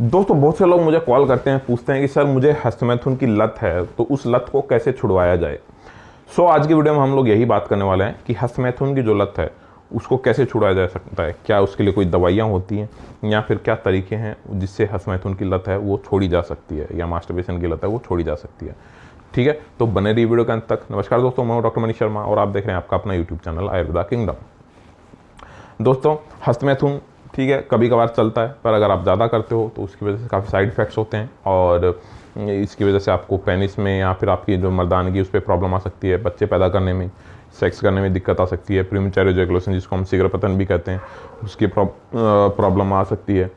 दोस्तों बहुत से लोग मुझे कॉल करते हैं, पूछते हैं कि सर मुझे हस्तमैथुन की लत है, तो उस लत को कैसे छुड़वाया जाए। आज की वीडियो में हम लोग यही बात करने वाले हैं कि हस्तमैथुन की जो लत है उसको कैसे छुड़ाया जा सकता है। क्या उसके लिए कोई दवाइयाँ होती हैं या फिर क्या तरीके हैं जिससे हस्तमैथुन की लत है वो छोड़ी जा सकती है, या मास्टरबेशन की लत है वो छोड़ी जा सकती है। ठीक है, तो बने रही वीडियो के अंत तक। नमस्कार दोस्तों, मैं हूं डॉक्टर मनीष शर्मा और आप देख रहे हैं आपका अपना यूट्यूब चैनल आयुर्वेदा किंगडम। दोस्तों हस्तमैथुन ठीक है कभी कभार चलता है, पर अगर आप ज़्यादा करते हो तो उसकी वजह से काफ़ी साइड इफ़ेक्ट्स होते हैं और इसकी वजह से आपको पेनिस में या फिर आपकी जो मर्दानगी उस पर प्रॉब्लम आ सकती है, बच्चे पैदा करने में, सेक्स करने में दिक्कत आ सकती है, प्रीमेच्योर एजैकुलेशन जिसको हम शीघ्र पतन भी कहते हैं उसकी प्रॉब्लम आ सकती है।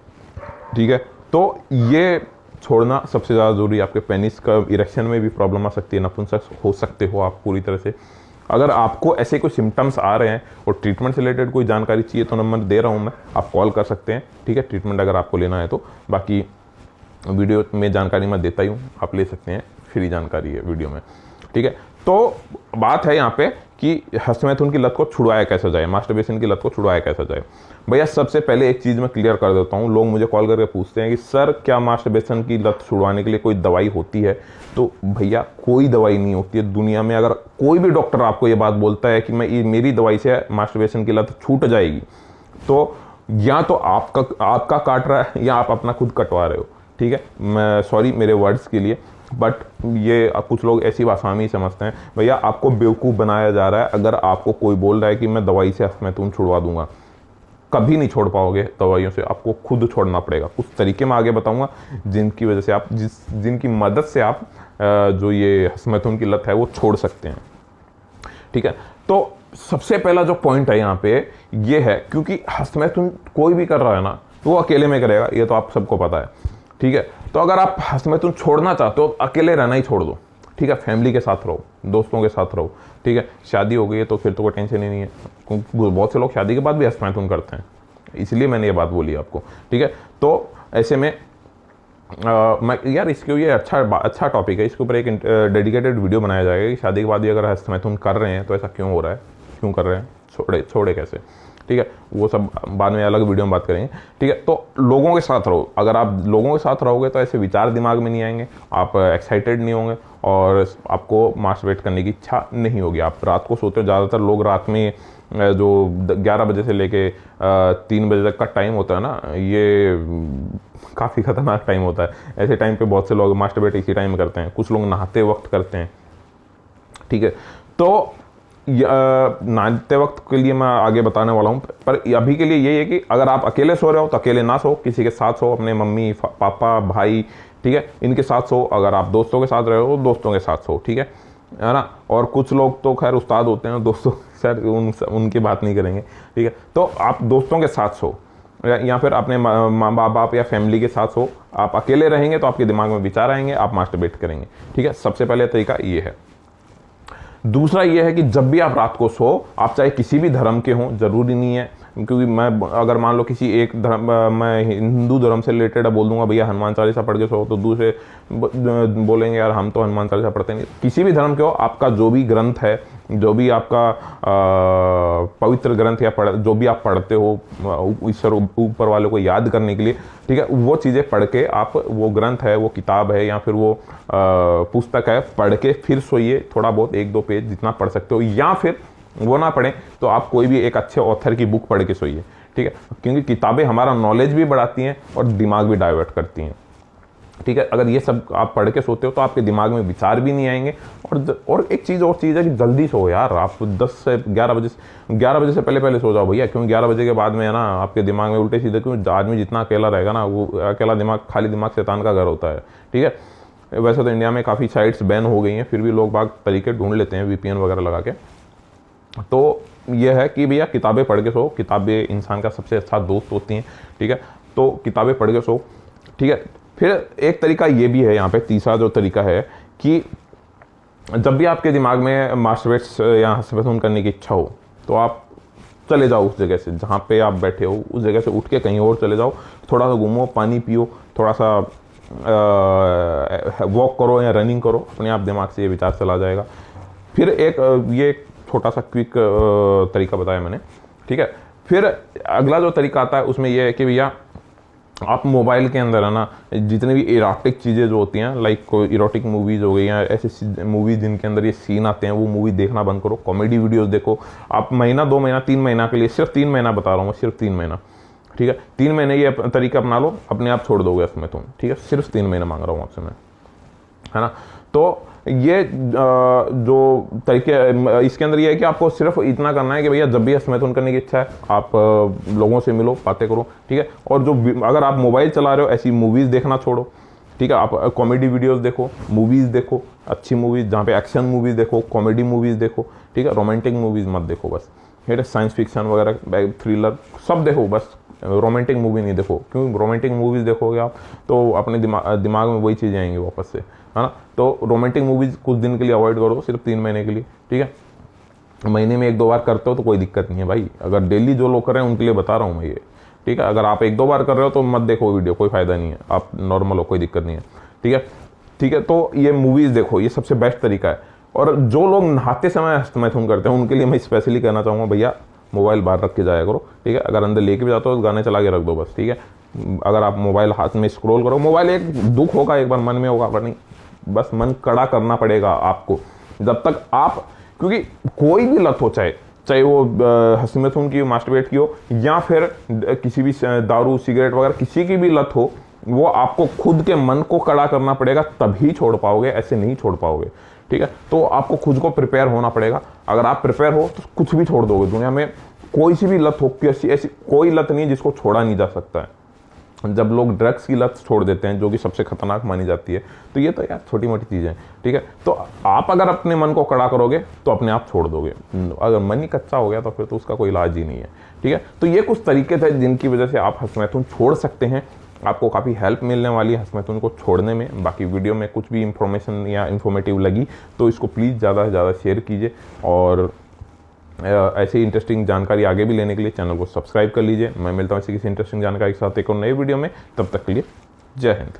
ठीक है, तो ये छोड़ना सबसे ज़्यादा ज़रूरी है। आपके पेनिस का इरेक्शन में भी प्रॉब्लम आ सकती है, नपुंसक हो सकते हो आप पूरी तरह से। अगर आपको ऐसे कोई सिम्टम्स आ रहे हैं और ट्रीटमेंट से रिलेटेड कोई जानकारी चाहिए तो नंबर दे रहा हूँ मैं, आप कॉल कर सकते हैं। ठीक है, ट्रीटमेंट अगर आपको लेना है तो, बाकी वीडियो में जानकारी मैं देता ही हूँ, आप ले सकते हैं, फ्री जानकारी है वीडियो में। ठीक है, तो बात है यहाँ पे कि हस्तमैथुन की लत को छुड़वाया कैसे जाए, मास्टरबेशन की लत को छुड़वाया कैसे जाए। भैया सबसे पहले एक चीज़ मैं क्लियर कर देता हूँ, लोग मुझे कॉल करके पूछते हैं कि सर क्या मास्टरबेशन की लत छुड़वाने के लिए कोई दवाई होती है। तो भैया कोई दवाई नहीं होती है दुनिया में। अगर कोई भी डॉक्टर आपको ये बात बोलता है कि मैं मेरी दवाई से मास्टरबेशन की लत छूट जाएगी, तो या तो आपका काट रहा है या आप अपना खुद कटवा रहे हो। ठीक है, मैं सॉरी मेरे वर्ड्स के लिए, बट ये कुछ लोग ऐसी भाषा में ही समझते हैं। भैया आपको बेवकूफ़ बनाया जा रहा है अगर आपको कोई बोल रहा है कि मैं दवाई से हस्तमैथुन छुड़वा दूंगा। कभी नहीं छोड़ पाओगे दवाइयों से, आपको खुद छोड़ना पड़ेगा। कुछ तरीके मैं आगे बताऊंगा जिनकी वजह से आप जिनकी मदद से आप जो ये हस्तमैथुन की लत है वो छोड़ सकते हैं। ठीक है, तो सबसे पहला जो पॉइंट है यहाँ पे ये है, क्योंकि हस्तमैथुन कोई भी कर रहा है ना तो वो अकेले में करेगा, ये तो आप सबको पता है। ठीक है, तो अगर आप हस्तमैथुन छोड़ना चाहते हो अकेले रहना ही छोड़ दो। ठीक है, फैमिली के साथ रहो, दोस्तों के साथ रहो। ठीक है, शादी हो गई है तो फिर तो कोई टेंशन ही नहीं है, बहुत से लोग शादी के बाद भी हस्तमैथुन करते हैं, इसलिए मैंने ये बात बोली आपको। ठीक है, तो ऐसे में मैं यार इसके ये अच्छा टॉपिक है, इसके ऊपर एक डेडिकेटेड वीडियो बनाया जाएगा कि शादी के बाद भी अगर हस्तमैथुन कर रहे हैं तो ऐसा क्यों हो रहा है, क्यों कर रहे हैं, छोड़े कैसे। ठीक है, वो सब बाद में अलग वीडियो में बात करेंगे। ठीक है, तो लोगों के साथ रहो। अगर आप लोगों के साथ रहोगे तो ऐसे विचार दिमाग में नहीं आएंगे, आप एक्साइटेड नहीं होंगे और आपको मास्टरबेट करने की इच्छा नहीं होगी। आप रात को सोते हो, ज़्यादातर लोग रात में जो 11 बजे से लेके 3 बजे तक का टाइम होता है ना, ये काफ़ी खतरनाक टाइम होता है। ऐसे टाइम पे बहुत से लोग मास्टरबेट इसी टाइम में करते हैं, कुछ लोग नहाते वक्त करते हैं। ठीक है, तो नहाते वक्त के लिए मैं आगे बताने वाला हूँ, पर अभी के लिए यही है कि अगर आप अकेले सो रहे हो तो अकेले ना सो, किसी के साथ सो, अपने मम्मी पापा भाई, ठीक है, इनके साथ सो। अगर आप दोस्तों के साथ रहे हो तो दोस्तों के साथ सो। ठीक है ना, और कुछ लोग तो खैर उस्ताद होते हैं दोस्तों, सर उनकी बात नहीं करेंगे। ठीक है, तो आप दोस्तों के साथ सो या फिर अपने माँ बाप या फैमिली के साथ सो। आप अकेले रहेंगे तो आपके दिमाग में विचार आएंगे, आप मास्टरबेट करेंगे। ठीक है, सबसे पहले तरीका ये है। दूसरा ये है कि जब भी आप रात को सो, आप चाहे किसी भी धर्म के हों, जरूरी नहीं है, क्योंकि मैं अगर मान लो किसी एक धर्म, मैं हिंदू धर्म से रिलेटेड बोल दूंगा भैया हनुमान चालीसा पढ़ के सो, तो दूसरे बोलेंगे यार हम तो हनुमान चालीसा पढ़ते नहीं। किसी भी धर्म के हो, आपका जो भी ग्रंथ है, जो भी आपका पवित्र ग्रंथ या जो भी आप पढ़ते हो ईश्वर ऊपर वाले को याद करने के लिए, ठीक है, वो चीज़ें पढ़ के आप, वो ग्रंथ है, वो किताब है या फिर वो पुस्तक है, पढ़ के फिर सोइए। थोड़ा बहुत 1-2 पेज जितना पढ़ सकते हो, या फिर वो ना पढ़ें तो आप कोई भी एक अच्छे ऑथर की बुक पढ़ के सोइए। ठीक है, क्योंकि किताबें हमारा नॉलेज भी बढ़ाती हैं और दिमाग भी डाइवर्ट करती हैं। ठीक है, अगर ये सब आप पढ़ के सोते हो तो आपके दिमाग में विचार भी नहीं आएंगे। और एक चीज़ है कि जल्दी सो यार, आप 10 से 11 बजे से पहले सो जाओ भैया, क्यों 11 बजे के बाद में है ना आपके दिमाग में उल्टे सीधे, क्यों आदमी जितना अकेला रहेगा ना, वो अकेला दिमाग, खाली दिमाग शैतान का घर होता है। ठीक है, वैसे तो इंडिया में काफ़ी साइट्स बैन हो गई हैं, फिर भी लोग बाग तरीके ढूंढ लेते हैं VPN वगैरह लगा के। तो यह है कि भैया किताबें पढ़ के सो, किताबें इंसान का सबसे अच्छा दोस्त होती हैं। ठीक है, तो किताबें पढ़ के सो। ठीक है, फिर एक तरीका ये भी है यहाँ पे, तीसरा जो तरीका है कि जब भी आपके दिमाग में मास्टरबेट या हस्तमैथुन करने की इच्छा हो तो आप चले जाओ उस जगह से जहाँ पे आप बैठे हो, उस जगह से उठ के कहीं और चले जाओ, थोड़ा सा घूमो, पानी पियो, थोड़ा सा वॉक करो या रनिंग करो, अपने आप दिमाग से ये विचार चला जाएगा। फिर ये छोटा सा क्विक तरीका बताया मैंने। ठीक है, फिर अगला जो तरीका आता है उसमें यह है कि भैया आप मोबाइल के अंदर है ना जितनी भी इरोटिक चीज़ें जो होती हैं, लाइक कोई इरोटिक मूवीज़ हो गई या ऐसे मूवीज़ जिनके अंदर ये सीन आते हैं, वो मूवी देखना बंद करो। कॉमेडी वीडियोस देखो। आप महीना 2 महीना 3 महीना के लिए, सिर्फ 3 महीना बता रहा हूँ मैं, सिर्फ 3 महीना, ठीक है, 3 महीने ये तरीका अपना लो, अपने आप छोड़ दोगे इसमें तुम, ठीक है, सिर्फ 3 महीने मांग रहा हूँ आपसे मैं, है ना। तो ये जो तरीके, इसके अंदर ये है कि आपको सिर्फ इतना करना है कि भैया जब भी हस्तमैथुन करने की इच्छा है आप लोगों से मिलो, बातें करो, ठीक है। और जो अगर आप मोबाइल चला रहे हो, ऐसी मूवीज़ देखना छोड़ो, ठीक है। आप कॉमेडी वीडियोस देखो, मूवीज़ देखो, अच्छी मूवीज़ जहाँ पे एक्शन मूवीज़ देखो, कॉमेडी मूवीज़ देखो, ठीक है। रोमांटिक मूवीज़ मत देखो बस, ठीक है। साइंस फिक्शन वगैरह, थ्रिलर सब देखो, बस रोमांटिक मूवी नहीं देखो, क्योंकि रोमांटिक मूवीज़ देखोगे आप तो अपने दिमाग में वही चीज़ें आएंगी वापस से, है ना। तो रोमांटिक मूवीज़ कुछ दिन के लिए अवॉइड करो, सिर्फ 3 महीने के लिए, ठीक है। महीने में 1-2 बार करते हो तो कोई दिक्कत नहीं है भाई। अगर डेली जो लोग कर रहे हैं उनके लिए बता रहा हूँ मैं ये, ठीक है। अगर आप 1-2 बार कर रहे हो तो मत देखो वीडियो, कोई फ़ायदा नहीं है, आप नॉर्मल हो, कोई दिक्कत नहीं है, ठीक है, ठीक है। तो ये मूवीज़ देखो, ये सबसे बेस्ट तरीका है। और जो लोग नहाते समय हस्तमैथुन करते हैं उनके लिए मैं स्पेशली कहना चाहूँगा, भैया मोबाइल बाहर रख के जाया करो, ठीक है। अगर अंदर लेके भी जाते हो तो गाने चला के रख दो बस, ठीक है। अगर आप मोबाइल हाथ में स्क्रॉल करो, मोबाइल एक दुख होगा, एक बार मन में होगा, पर नहीं, बस मन कड़ा करना पड़ेगा आपको जब तक आप, क्योंकि कोई भी लत हो, चाहे वो हस्तमैथुन की, मास्टरबेट की हो, या फिर किसी भी दारू सिगरेट वगैरह किसी की भी लत हो, वो आपको खुद के मन को कड़ा करना पड़ेगा, तभी छोड़ पाओगे, ऐसे नहीं छोड़ पाओगे, ठीक है। तो आपको खुद को प्रिपेयर होना पड़ेगा। अगर आप प्रिपेयर हो तो कुछ भी छोड़ दोगे। दुनिया में कोई सी भी लत हो, ऐसी कोई लत नहीं जिसको छोड़ा नहीं जा सकता है। जब लोग ड्रग्स की लत छोड़ देते हैं, जो कि सबसे खतरनाक मानी जाती है, तो ये तो यार छोटी मोटी चीज़ें हैं, ठीक है। तो आप अगर अपने मन को कड़ा करोगे तो अपने आप छोड़ दोगे। अगर मन ही कच्चा हो गया तो फिर तो उसका कोई इलाज ही नहीं है, ठीक है। तो ये कुछ तरीके थे जिनकी वजह से आप हस्तमैथुन छोड़ सकते हैं। आपको काफ़ी हेल्प मिलने वाली है हस्तमैथुन को छोड़ने में। बाकी वीडियो में कुछ भी इंफॉर्मेशन या इन्फॉर्मेटिव लगी तो इसको प्लीज़ ज़्यादा से ज़्यादा शेयर कीजिए, और ऐसे ही इंटरेस्टिंग जानकारी आगे भी लेने के लिए चैनल को सब्सक्राइब कर लीजिए। मैं मिलता हूँ ऐसी किसी इंटरेस्टिंग जानकारी के साथ एक और नई वीडियो में, तब तक के लिए जय हिंद।